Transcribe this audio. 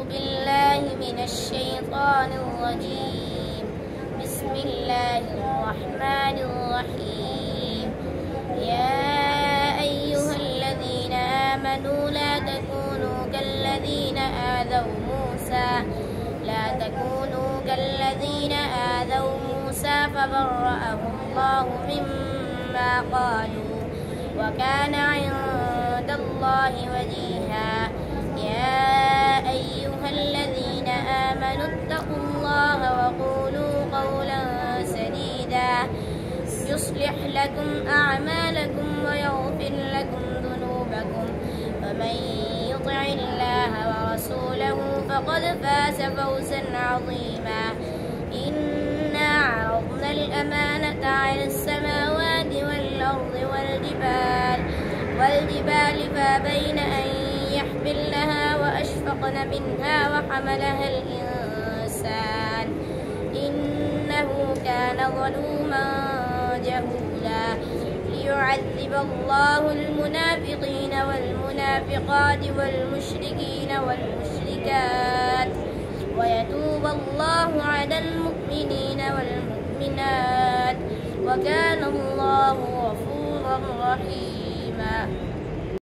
بالله من الشيطان الرجيم. بسم الله الرحمن الرحيم. يا أيها الذين آمنوا لا تكونوا كالذين آذوا موسى فبرأه الله مما قالوا وكان عند الله وجيها. يا أيها الذين آمنوا اتقوا الله وقولوا قولا سديدا يصلح لكم أعمالكم ويغفر لكم ذنوبكم ومن يطع الله ورسوله فقد فاز فوزا عظيما. إنا عرضنا الأمانة على السماوات والأرض والجبال فأبين أن يحملنها وأشفقن منها وحملها الإنسان إنه كان ظلوما جهولا. ليعذب الله المنافقين والمنافقات والمشركين والمشركات ويتوب الله على المؤمنين والمؤمنات وكان الله غفورا رحيما.